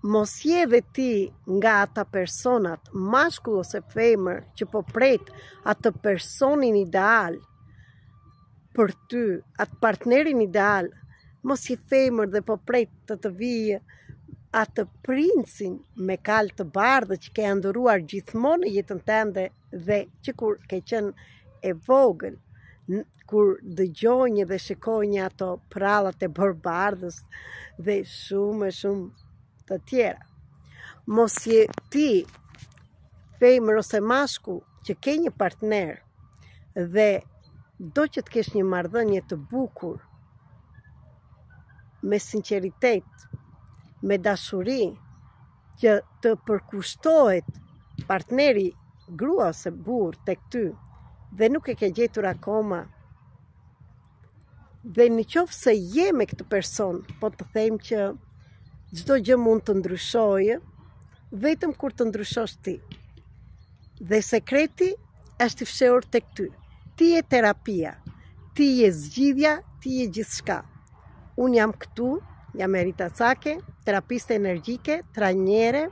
mos je dhe ti nga ata personat, mashkull ose femër, që po pret atë personin ideal për ty, atë partnerin ideal. Mos je femër dhe po pret të vijë atë princin me kalë të bardhë që ke ndëruar gjithmonë në jetën tënde dhe që kur ke qenë e vogël, kur dëgjonje dhe shikonje ato prallat e barbardhës dhe shumë të tjera. Mos je ti femër ose mashkull që ke një partner dhe do që të kesh një marrëdhënie të bukur, me sinqeritet, me dashuri, që të përkushtohet partneri grua ose burr tek ty dhe nuk e ke gjetur akoma, dhe në qoftë se je me këtë person, po të them që çdo gjë mund të ndryshojë vetëm kur të ndryshosh ti. Dhe sekreti është i fshehur tek ty. Ti je terapia, ti je zgjidhja, ti je gjithçka. Unë jam këtu, jam Erita Cake, terapiste energjike, trajnere,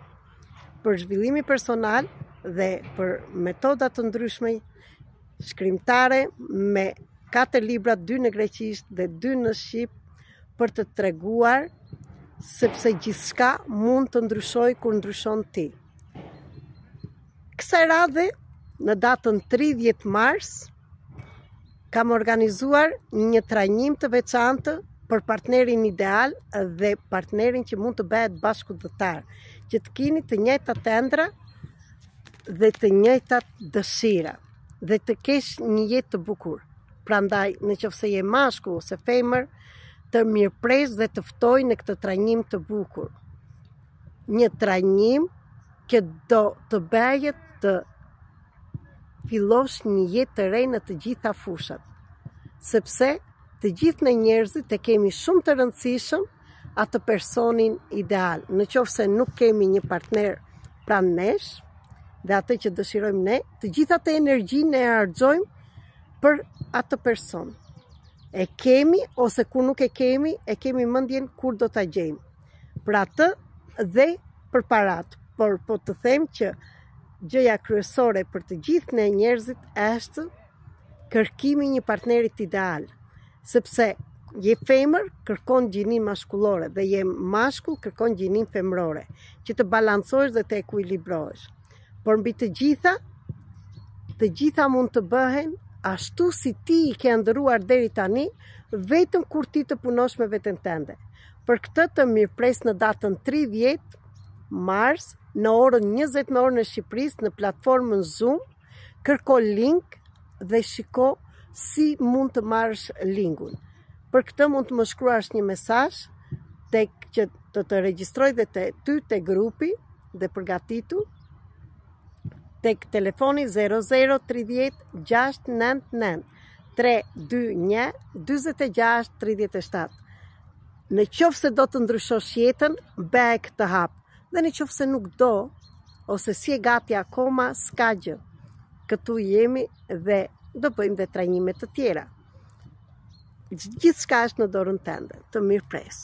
për zhvillimi personal dhe për metoda të ndryshme, shkrimtare me 4 libra, 2 në greqisht dhe 2 në shqip, për të treguar sepse gjithçka mund të ndryshojë kur ndryshon ti. Kësaj radhe, në datën 30 mars, kam organizuar një trajnim të veçantë për partnerin ideal dhe partnerin që mund të bëhet bashkëdhëtar, që të keni të njëjtat ëndra dhe të njëjtat dëshira dhe të kesh një jetë të bukur. Prandaj, nëse je mashkull ose femër, të mirëpres dhe të ftoj në këtë trajnim të bukur. Një trajnim që do të bëhet të fillosh një jetë të re në të gjitha fushat, sepse të gjithë ne njerëzit e kemi shumë të rëndësishëm atë personin ideal. Në qoftë se nuk kemi një partner pranë nesh dhe atë që dëshirojmë ne, të gjitha të energji ne e harxojmë për atë person. E kemi ose kur nuk e kemi mendjen kur do ta gjejmë. Për atë dhe për parat. Por po të them që gjëja kryesore për të gjithë ne njerëzit është kërkimi një partnerit ideal. Sepse je femër, kërkon gjinin mashkullore, dhe je mashkull, kërkon gjinin femrore, që të balancohesh dhe të ekuilibrohesh. Por mbi të gjitha mund të bëhen ashtu si ti i ke ndëruar deri tani, vetëm kur ti të punosh me veten tënde. Për këtë të mirëpres në datën 30 mars, në orën 20 në orën e Shqipërisë, në platformën Zoom, kërko link dhe shiko si mund të marrësh linkun. Për këtë mund të më shkruash një mesazh që të regjistroj dhe ty te grupi dhe përgatitur tek telefoni 0030 699 321 46 37. Në qoftë se do të ndryshosh jetën, bëj këtë hap. Dhe në qoftë se nuk do, ose si e gati akoma, s'ka gjë. Këtu jemi dhe do bëjmë dhe trajnime të tjera. Gjithçka është në dorën tënde. Të mirëpres.